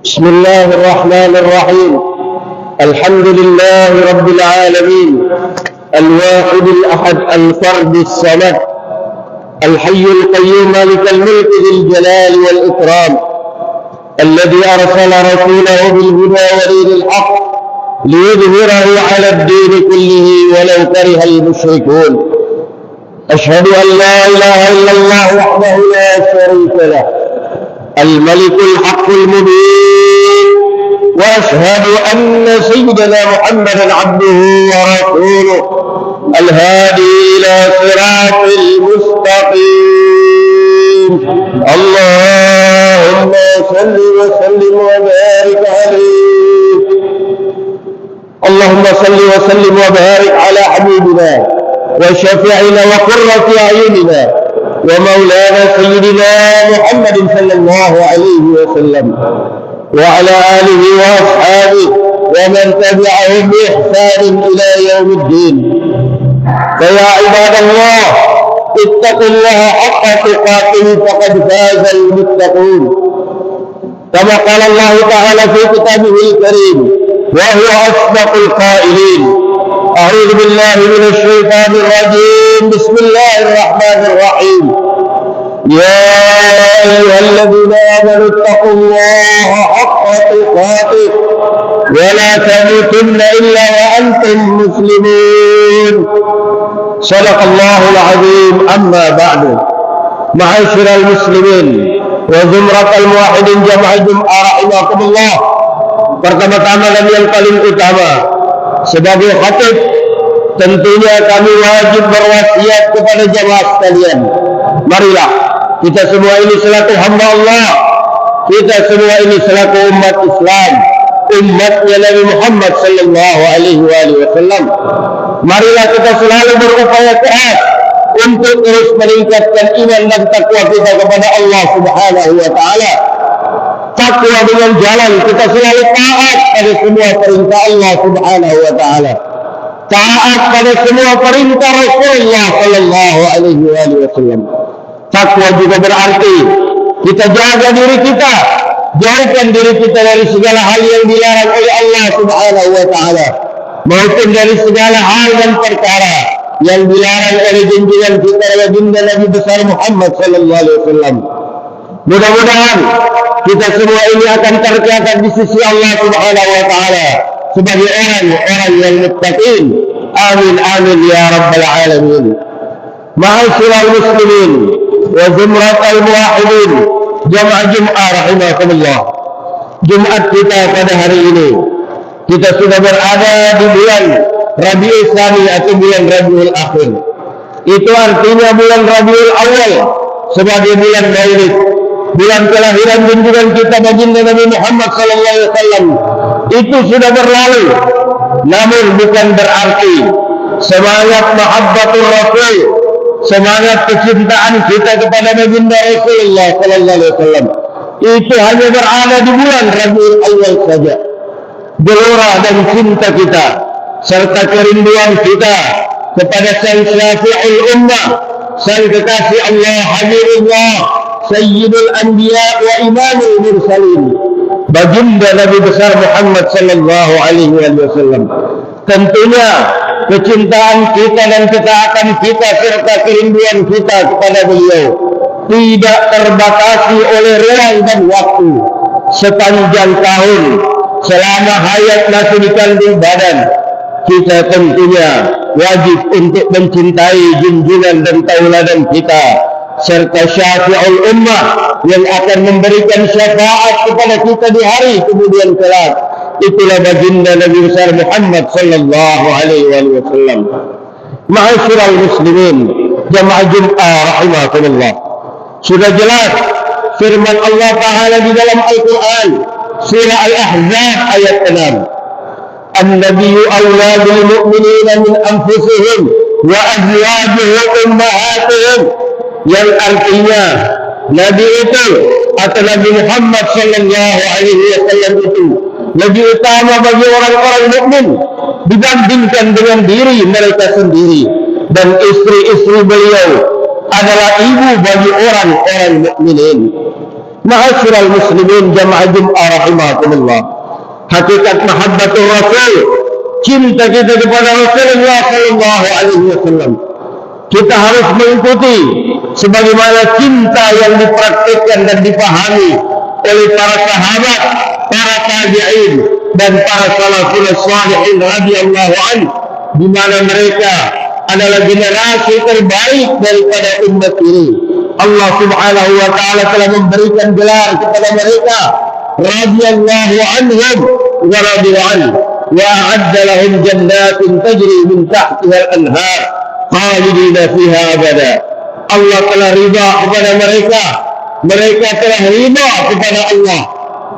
بسم الله الرحمن الرحيم. الحمد لله رب العالمين، الواحد الأحد الفرد الصمد، الحي القيوم مالك الملك ذي الجلال والإكرام، الذي أرسل رسوله بالهدى ودين الحق ليظهره على الدين كله ولو كره المشركون. أشهد أن لا إله إلا الله وحده لا شريك له، الملك الحق المبين، وأشهد أن سيدنا محمدا عبده ورسوله الهادي إلى صراط المستقيم. اللهم صل وسلم وبارك عليه. اللهم صل وسلم وبارك على حبيبنا وشفيعنا وقرة أعيننا ومولانا سيدنا محمد صلى الله عليه وسلم وعلى آله وأصحابه ومن تبعهم بإحسان إلى يوم الدين. فيا عباد الله، اتقوا الله حق تقاته فقد فاز المتقون، كما قال الله تعالى في كتابه الكريم وهو أصدق القائلين. أعوذ بالله من الشيطان الرجيم. بسم الله الرحمن الرحيم. يا أيها الذين آمنوا اتقوا الله حق تقاته ولا تموتن إلا وأنتم مسلمون. صدق الله العظيم. أما بعد، معاشر المسlimin وزمرة الموحدين jamaah Jumat rahimakumullah. Pertama-tama dan yang paling utama, sebagai khatib, tentunya kami wajib berwasiat kepada jamaah sekalian. Marilah kita semua ini selaku hamba Allah, kita semua ini selaku umat Islam, umatnya Nabi Muhammad sallallahu alaihi wasallam. Marilah kita selalu berupaya keras untuk terus meningkatkan iman dan takwa kita kepada Allah Subhanahu wa taala. Takwa dengan jalan kita selalu taat pada semua perintah Allah Subhanahu wa taala. Taat pada semua perintah Rasulullah sallallahu alaihi wasallam. Takwa juga berarti kita jaga diri kita, jauhkan diri kita dari segala hal yang dilarang oleh Allah Subhanahu wa taala, maupun dari segala hal dan perkara yang dilarang oleh junjungan kita baginda Nabi besar Muhammad sallallahu alaihi wasallam. Mudah-mudahan kita semua ini akan tercatat di sisi Allah Subhanahu wa taala sebagai orang-orang yang muttaqin. Amin amin ya rabbal alamin. Ma'asyiral muslimin wa zumratal muwahhidin jamaah Jumat rahimakumullah. Jumat kita pada hari ini, kita sudah berada di bulan Rabiul Tsani atau bulan Rabiul Akhir. Itu artinya bulan Rabiul Awal sebagai bulan Maulid, bulan kelahiran junjungan kita baginda Nabi Muhammad sallallahu alaihi wasallam. Itu sudah berlalu, namun bukan berarti semangat mahabbatul Rasul, semangat kecintaan kita kepada baginda Rasulullah sallallahu alaihi wasallam itu hanya berada di bulan Rabiul Awal saja. Gelora dan cinta kita serta kerinduan kita kepada sang syafi'ul ummah, sang kekasih Allah, Habibullah, Sayyidul Anbiya wa Imamul Mursalin, baginda Nabi besar Muhammad sallallahu alaihi wasallam. Tentunya kecintaan kita dan ketaatan kita serta kerinduan kita kepada beliau tidak terbatasi oleh ruang dan waktu. Sepanjang tahun selama hayat masih di kandung badan, kita tentunya wajib untuk mencintai junjungan dan tauladan kita serta syafi'ul ummah yang akan memberikan syafaat kepada kita di hari kemudian kelak. Itulah baginda Nabi besar Muhammad sallallahu alaihi wasallam. Ma'asyiral muslimin jamaah Jumat rahimakumullah. Sudah jelas firman Allah Ta'ala di dalam Al-Quran surah Al-Ahzab ayat 6. An-nabiyyu awla bil mu'minina min anfusihim wa azwajuhu ummahatuhum, yang artinya Nabi itu atau Nabi Muhammad sallallahu alaihi wasallam itu lebih utama bagi orang-orang mukmin dibandingkan dengan diri mereka sendiri, dan istri-istri beliau adalah ibu bagi orang-orang mukminin. Ma'asyiral muslimin jamaah Jum'ah rahimakumullah. Hakikat mahabbatul Rasul, cinta kita kepada Rasulullah sallallahu alaihi wasallam, kita harus mengikuti sebagaimana cinta yang dipraktikkan dan dipahami oleh para sahabat, para tabi'in dan para salafus salihin radhiyallahu anhu, di mana mereka adalah generasi terbaik daripada umat ini. Allah Subhanahu wa taala telah memberikan gelar kepada mereka radhiyallahu anhum wa radu anhu wa a'adda lahum jannatin tajri min tahtiha al-anhar khalidina fiha abada. Allah telah ridha kepada mereka, mereka telah ridha kepada Allah,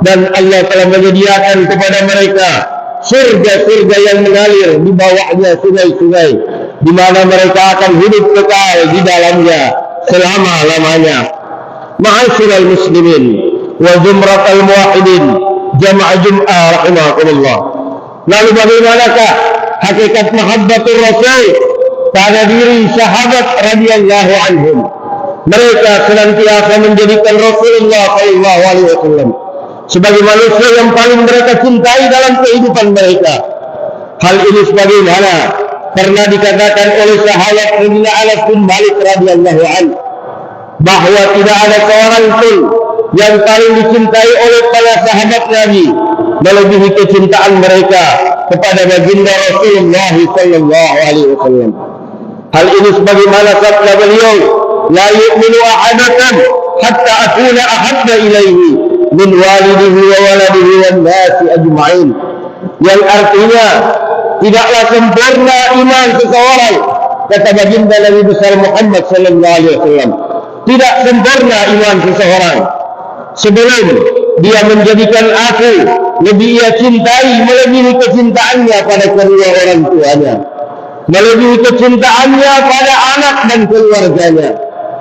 dan Allah telah menyediakan kepada mereka surga-surga yang mengalir di bawahnya sungai-sungai, di mana mereka akan hidup kekal di dalamnya selama-lamanya. Ma'asyiral muslimin wa zumratal muwahhidin jamaah Jum'ah rahimakumullah. Lalu bagaimanakah hakikat mahabbatur Rasul pada diri sahabat radhiyallahu anhum? Mereka senantiasa menjadikan Rasulullah sallallahu alaihi wasallam sebagai manusia yang paling mereka cintai dalam kehidupan mereka. Hal ini sebagaimana pernah dikatakan oleh sahabat Sayyidina Anas bin Malik radhiyallahu anhu, bahwa tidak ada seorang pun yang paling dicintai oleh para sahabat Nabi melebihi kecintaan mereka kepada baginda Rasulullah sallallahu alaihi wasallam. Hal ini sebagaimana sabda beliau, la yu'minu ahadukum hatta akuna ahabba ilaihi min walidihi wa waladihi wan nasi ajma'in, yang artinya tidaklah sempurna iman seseorang, kata baginda Nabi besar Muhammad sallallahu alaihi wasallam, tidak sempurna iman seseorang sebelum dia menjadikan aku lebih ia cintai melebihi kecintaannya pada kedua orang tuanya, melebihi kecintaannya pada anak dan keluarganya,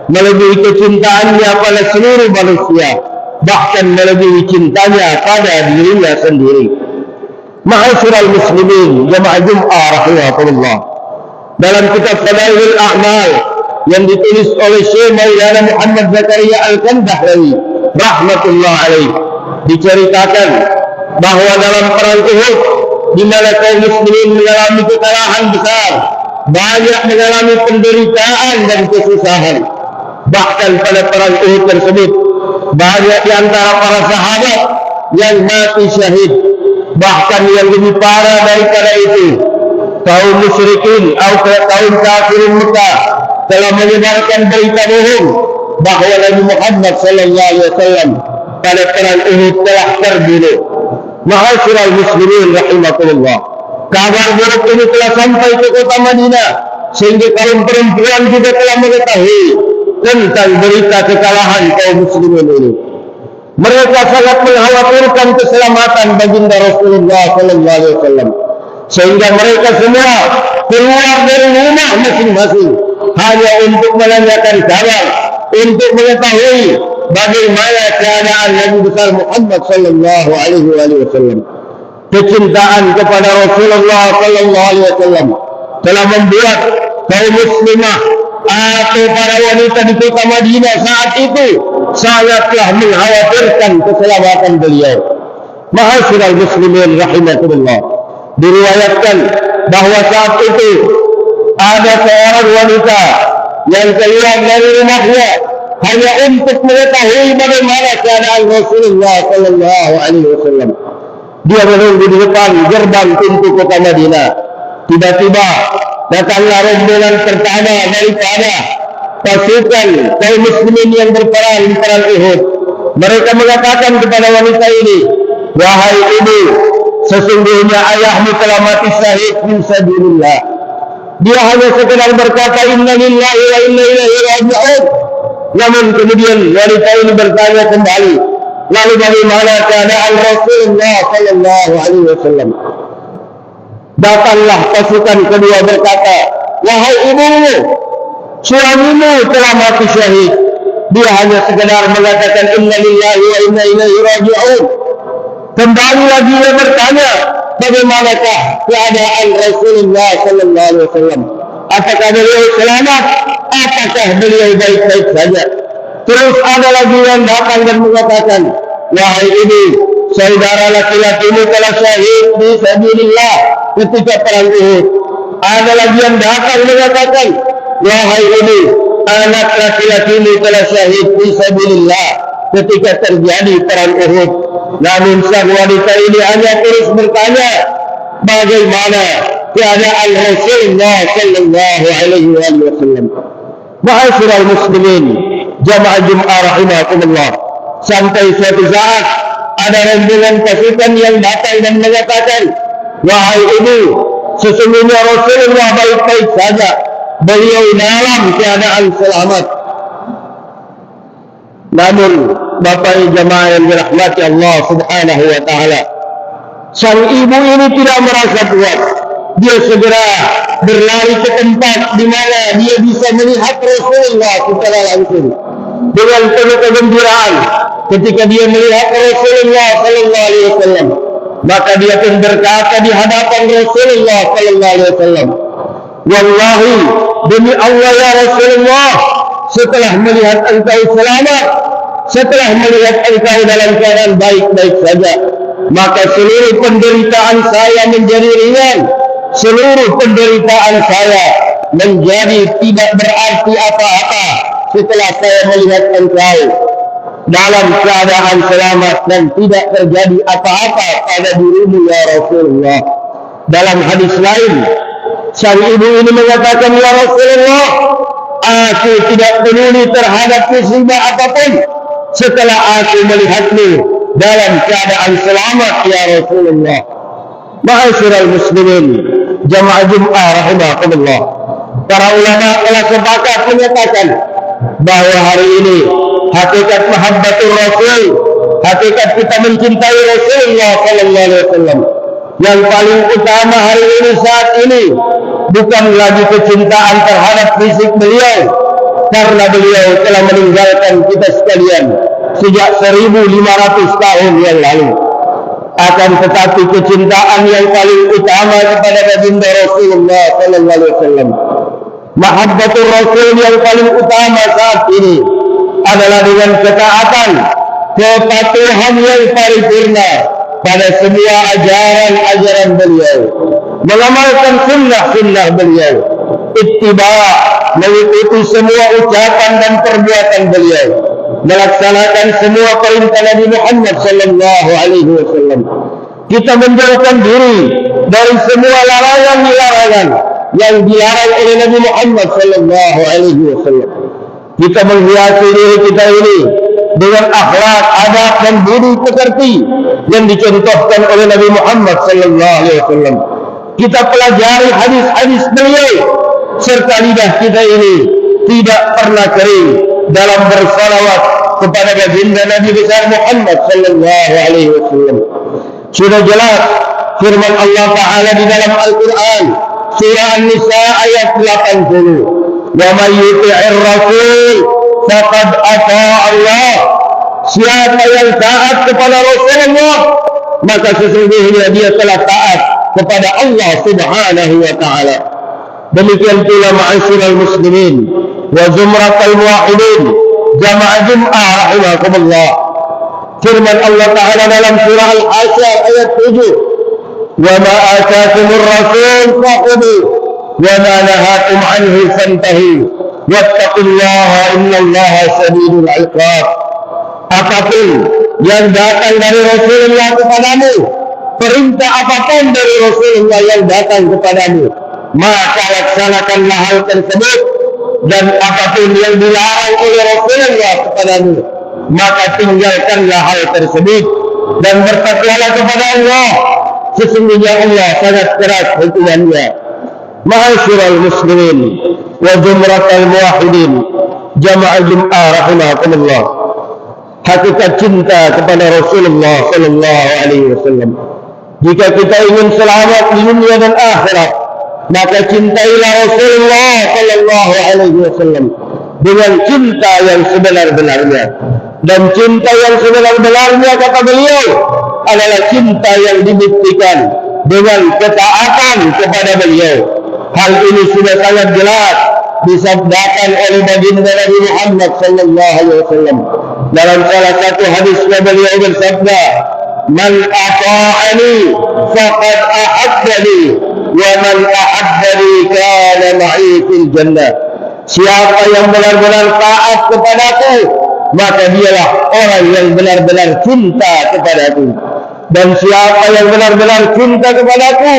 melebihi kecintaannya pada seluruh manusia, bahkan melebihi cintanya pada dirinya sendiri. Ma'asyiral muslimin jamaah Jum'ah rahimakumullah, dalam kitab Fadailul A'mal yang ditulis oleh Syekh Maulana Muhammad Zakaria Al-Kandahlawi rahmatullah alaih, diceritakan bahwa dalam perang Uhud, di mana kaum muslimin mengalami kekalahan besar, banyak mengalami penderitaan dan kesusahan. Bahkan pada perang Uhud tersebut, banyak di antara para sahabat yang mati syahid. Bahkan yang lebih parah daripada itu, kaum musyrikin atau kaum kafirin Mekah telah menyebarkan berita bohong bahwa Nabi Muhammad sallallahu alaihi wasallam pada perang Uhud telah terbunuh. Ma'asyiral muslimin rahimakumullah, kabar buruk ini telah sampai ke kota Madinah, sehingga kaum perempuan juga telah mengetahui tentang berita kekalahan kaum muslimin ini. Mereka sangat mengkhawatirkan keselamatan baginda Rasulullah sallallahu alaihi wasallam, sehingga mereka semua keluar dari rumah masing-masing hanya untuk menanyakan kabar, untuk mengetahui bagaimana keadaan Nabi besar Muhammad sallallahu alaihi wasallam. Kecintaan kepada Rasulullah sallallahu alaihi wasallam telah membuat kaum muslimah atau para wanita di kota Madinah saat itu sangatlah mengkhawatirkan keselamatan beliau. Ma'asyiral muslimin rahimakumullah, diriwayatkan bahwa saat itu ada seorang wanita yang keluar dari rumahnya hanya untuk mengetahui bagaimana keadaan Rasulullah sallallahu alaihi wasallam. Dia menunggu di depan gerbang pintu kota Madinah. Tiba-tiba datanglah rombongan pertama daripada pasukan kaum muslimin yang berperang di perang Uhud. Mereka mengatakan kepada wanita ini, wahai ibu, sesungguhnya ayahmu telah mati syahid fi sabilillah. Dia hanya sekedar berkata inna lillahi wa inna ilaihi raji'un. Namun kemudian wanita ini bertanya kembali, lalu bagaimana keadaan Rasulullah sallallahu alaihi wasallam? Datanglah pasukan kedua berkata, wahai ibumu, suamimu telah mati syahid. Dia hanya sekedar mengatakan inna lillahi wa inna ilaihi raji'un. Kembali lagi dia bertanya, bagaimanakah keadaan Rasulullah sallallahu alaihi wasallam? Apakah beliau selamat? Apakah beliau baik-baik saja? Terus ada lagi yang datang dan mengatakan, wahai ini, saudara laki-lakimu telah syahid di sabilillah ketika perang Uhud. Ada lagi yang datang mengatakan, wahai ini, anak laki-lakimu telah syahid di sabilillah ketika terjadi perang Uhud. Namun sang wanita ini hanya terus bertanya, bagaimana keadaan Rasulullah sallallahu alaihi wasallam. Ma'asyiral muslimin, jamaah Jum'ah rahimakumullah. Sampai suatu saat ada rombongan pasukan yang datang dan mengatakan, wahai ibu, sesungguhnya Rasulullah baik-baik saja, beliau dalam keadaan selamat. Namun Bapak jamaah yang dirahmati Allah subhanahu wa ta'ala, sang ibu ini tidak merasa kuat. Dia segera berlari ke tempat di mana dia bisa melihat Rasulullah secara langsung. Dengan penuh kegembiraan ketika dia melihat Rasulullah sallallahu alaihi wasallam, maka dia pun berkata di hadapan Rasulullah sallallahu alaihi wasallam, wallahi, demi Allah ya Rasulullah, setelah melihat engkau selamat, setelah melihat engkau dalam keadaan baik-baik saja, maka seluruh penderitaan saya menjadi ringan. Seluruh penderitaan saya menjadi tidak berarti apa-apa setelah saya melihat engkau dalam keadaan selamat dan tidak terjadi apa-apa pada dirimu ya Rasulullah. Dalam hadis lain, sang ibu ini mengatakan, ya Rasulullah, aku tidak peduli terhadap musibah apapun setelah aku melihatmu dalam keadaan selamat ya Rasulullah. Ma'asyiral muslimin, jamaah Jum'ah rahimakumullah. Para ulama telah sepakat menyatakan bahwa hari ini hakikat mahabbatur Rasul, hakikat kita mencintai Rasulullah sallallahu alaihi wasallam, yang paling utama hari ini saat ini bukan lagi kecintaan terhadap fisik beliau, karena beliau telah meninggalkan kita sekalian sejak 1500 tahun yang lalu. Akan tetapi kecintaan yang paling utama kepada baginda Rasulullah sallallahu alaihi wasallam, mahabbatur Rasul yang paling utama saat ini adalah dengan ketaatan, kepatuhan yang paripurna pada semua ajaran-ajaran beliau, mengamalkan sunnah-sunnah beliau, ittiba', mengikuti semua ucapan dan perbuatan beliau, melaksanakan semua perintah Nabi Muhammad sallallahu alaihi wasallam. Kita menjauhkan diri dari semua larangan-larangan yang dilarang oleh Nabi Muhammad sallallahu alaihi wasallam. Kita menghiasi diri kita ini dengan akhlak, adab dan budi pekerti yang dicontohkan oleh Nabi Muhammad sallallahu alaihi wasallam. Kita pelajari hadis-hadis beliau serta lidah kita ini tidak pernah kering dalam bersalawat kepada baginda Nabi besar Muhammad sallallahu alaihi wasallam. Sudah jelas firman Allah Ta'ala di dalam Al-Quran surah An-Nisa ayat 80, wa may yuti'ir rasul faqad ata'a Allah. Siapa yang taat kepada Rasulullah, maka sesungguhnya dia telah taat kepada Allah Subhanahu wa ta'ala. Demikian pula ma'asyiral muslimin wa zumratal muwahhidin, jamaah Jum'ah rahimakumullah. Firman Allah Ta'ala dalam surah Al-Hasyr ayat 7, wa ma atakumur rasul fakhudhu wa ma nahakum anhu fantahu wattaqullaha innallaha syadidul 'iqab. Apapun yang datang dari Rasulullah kepadamu, perintah apapun dari Rasulullah yang datang kepadamu, maka laksanakanlah hal tersebut. Dan apapun yang dilarang oleh Rasulullah kepadamu, maka tinggalkanlah hal tersebut dan bertakwalah kepada Allah. Sesungguhnya Allah sangat keras hukumannya. Ma'asyiral muslimin wa jumratal muwahhidin, jamaah Jum'ah rahimakumullah. Hakikat cinta kepada Rasulullah sallallahu alaihi wasallam. Jika kita ingin selamat di dunia dan akhirat, maka cintailah Rasulullah sallallahu alaihi wasallam dengan cinta yang sebenar-benarnya. Dan cinta yang sebenar-benarnya, kata beliau, adalah cinta yang dibuktikan dengan ketaatan kepada beliau. Hal ini sudah sangat jelas disabdakan oleh baginda Nabi Muhammad sallallahu alaihi wasallam. Dalam salah satu hadisnya beliau bersabda, "Man ata'ani faqad ahabbani wa man ahabbani kana ma'i fil jannah." Siapa yang benar-benar taat kepadaku, maka dialah orang yang benar-benar cinta kepadaku. Dan siapa yang benar-benar cinta kepadaku,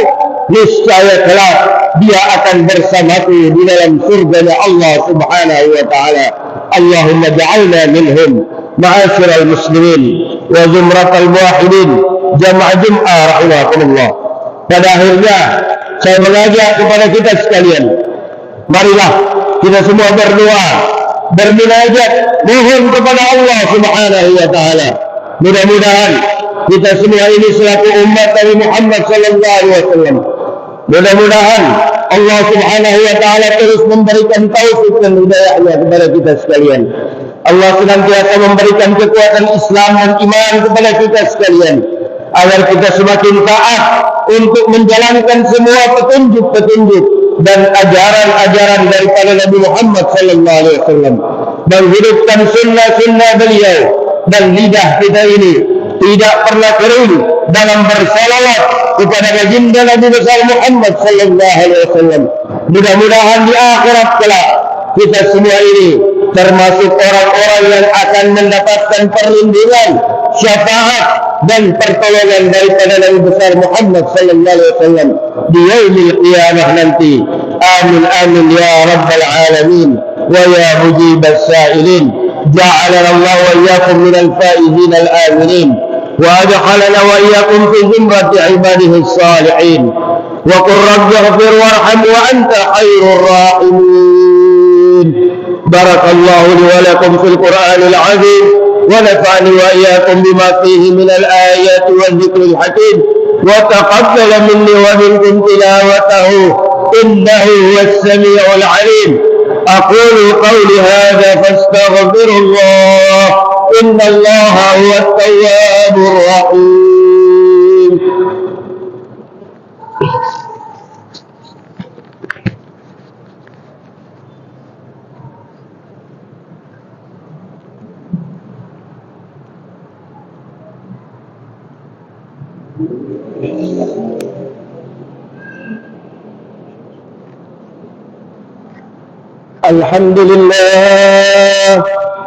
niscaya kelak dia akan bersamaku di dalam surganya Allah Subhanahu wa taala. Allahumma ja'alna minhum, ma'asyiral muslimin wa zumratal muwahhidin, jamaah Jum'ah rahimakumullah. Pada akhirnya saya mengajak kepada kita sekalian, marilah kita semua berdoa, bermunajat, mohon kepada Allah Subhanahu wa taala. Mudah-mudahan kita semua ini selaku umat Nabi Muhammad sallallahu alaihi wasallam, mudah-mudahan Allah Subhanahu wa taala terus memberikan taufik dan hidayahnya kepada kita sekalian. Allah senantiasa memberikan kekuatan Islam dan iman kepada kita sekalian, agar kita semakin taat untuk menjalankan semua petunjuk-petunjuk dan ajaran-ajaran daripada Nabi Muhammad sallallahu alaihi wasallam, menghidupkan sunnah-sunnah beliau, dan lidah kita ini tidak pernah kering dalam bersalawat kepada baginda Nabi besar Muhammad sallallahu alaihi wasallam. Mudah-mudahan di akhirat kelak kita semua ini termasuk orang-orang yang akan mendapatkan perlindungan, syafaat dan pertolongan daripada Nabi besar Muhammad sallallahu alaihi wasallam di yaumil qiyamah nanti. Amin amin ya rabbal alamin wa ya mujibas sa'ilin. Ja'alana Allah wa iyyakum minal faizin al-aminin wa adkhalana wa iyyakum fi zumrati ibadihi as-salihin. Wa qur rabbi ighfir warham wa anta khairur rahimin. Barakallahu li wa lakum fil Qur'anil 'azim wa nafa'ani wa iyyakum bima fihi minal ayati wa dhikril hakim wa taqabbal minni wa minkum tilawatahu innahu huwas sami'ul 'alim. أقول قولي هذا فاستغفر الله إن الله هو التواب الرحيم.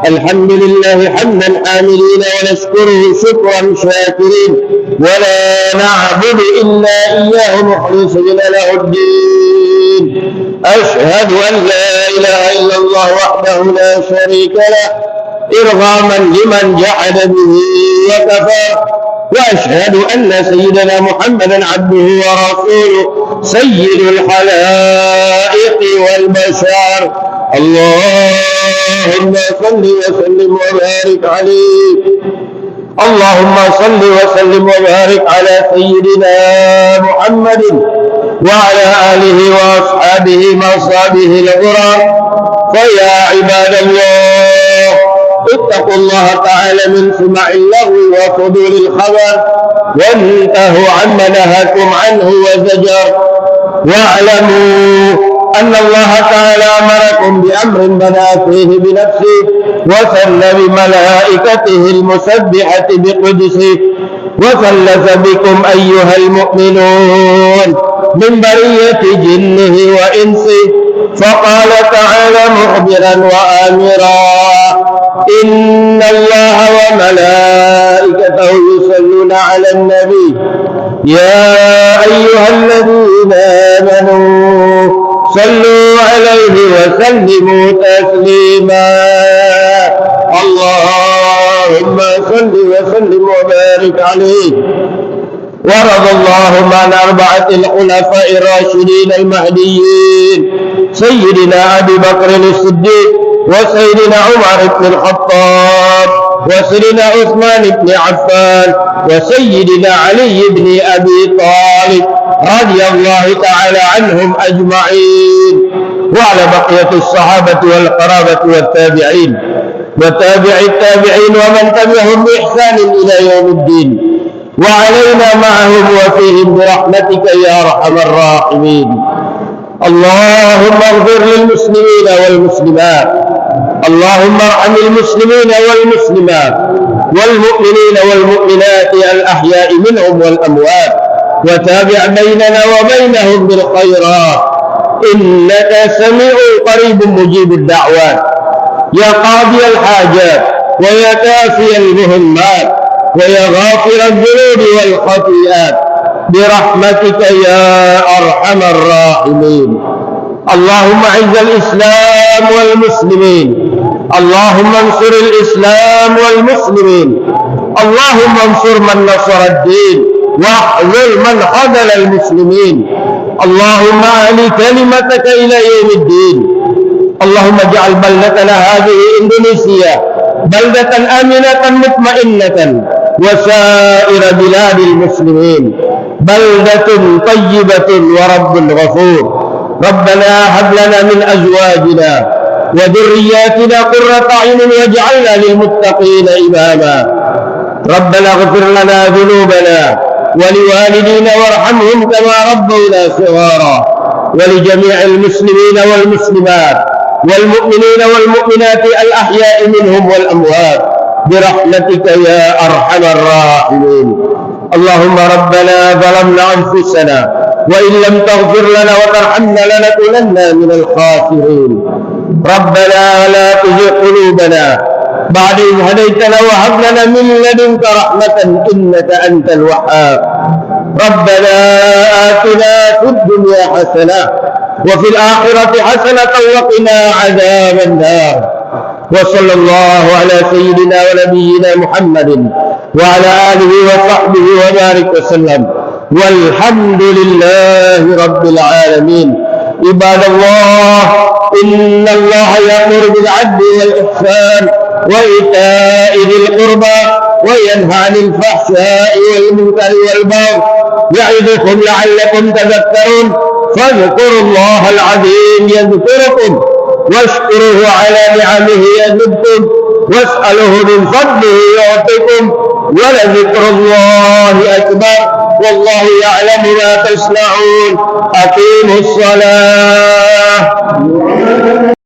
الحمد لله حمدا حامدين ونشكره شكرا شاكرين ولا نعبد إلا إياه مخلصين له الدين. أشهد أن لا إله إلا الله وحده لا شريك له إرغاما لمن جحد به وكفر، وأشهد أن سيدنا محمدا عبده ورسوله سيد الخلائق والبشر. اللهم صل وسلم وبارك عليه. اللهم صل وسلم وبارك على سيدنا محمد وعلى آله وأصحابه وأصحابه الغرام. فيا عباد الله اتقوا الله تعالى من سماع اللغو وفضول الخبر وانتهوا عما نهاكم عنه وزجر، واعلموا أن الله تعالى أمركم بأمر بدأ فيه بنفسه وثنى بملائكته المسبحة بقدسه وثلث بكم أيها المؤمنون من برية جنه وإنسه، فقال تعالى مخبرا وآمرا إن الله وملائكته يصلون على النبي يا أيها الذين آمنوا صلوا عليه وسلموا تسليما. اللهم صل وسلم وبارك عليه. ورضى اللهم عن أربعة الخلفاء الراشدين المهديين سيدنا أبي بكر الصديق وسيدنا عمر بن الخطاب وسيدنا عثمان بن عفان وسيدنا علي بن أبي طالب رضي الله تعالى عنهم أجمعين، وعلى بقية الصحابة والقرابة والتابعين وتابع التابعين ومن تبعهم بإحسان إلى يوم الدين، وعلينا معهم وفيهم برحمتك يا أرحم الراحمين. اللهم اغفر للمسلمين والمسلمات، اللهم ارحم المسلمين والمسلمات والمؤمنين والمؤمنات الأحياء منهم والأموات، وتابع بيننا وبينهم بالخيرات، إنك سميع قريب مجيب الدعوات، يا قاضي الحاجات ويا كافي المهمات ويا غافر الذنوب والخطيئات، برحمتك يا أرحم الراحمين. اللهم اعز الإسلام والمسلمين، اللهم انصر الإسلام والمسلمين، اللهم انصر من نصر الدين واخذل من خذل المسلمين، اللهم أعل كلمتك إلى يوم الدين. اللهم اجعل بلدتنا هذه إندونيسيا بلدة آمنة مطمئنة، وسائر بلاد المسلمين بلدة طيبة ورب غفور. ربنا هب لنا من أزواجنا وذرياتنا قرة أعين واجعلنا للمتقين إماما. ربنا اغفر لنا ذنوبنا ولوالدينا وارحمهم كما ربونا صغارا، ولجميع المسلمين والمسلمات والمؤمنين والمؤمنات الأحياء منهم والأموات، برحمتك يا أرحم الراحمين. اللهم ربنا ظلمنا أنفسنا وإن لم تغفر لنا وترحمنا لنكونن من الخاسرين. ربنا لا تزغ قلوبنا بعد إذ هديتنا وهب لنا من لدنك رحمة إنك أنت الوهاب. ربنا آتنا في الدنيا حسنة وفي الآخرة حسنة وقنا عذاب النار. وصلى الله على سيدنا ونبينا محمد وعلى آله وصحبه وبارك وسلم، والحمد لله رب العالمين. عباد الله، إن الله يأمر بالعدل والإحسان وإيتاء ذي القربى وينهى عن الفحشاء والمنكر والبغي يعظكم لعلكم تذكرون. فاذكروا الله العظيم يذكركم واشكروه على نعمه يزدكم واسألوه من فضله يعطكم ولذكر الله أكبر والله يعلم ما تصنعون. أقيموا الصلاة.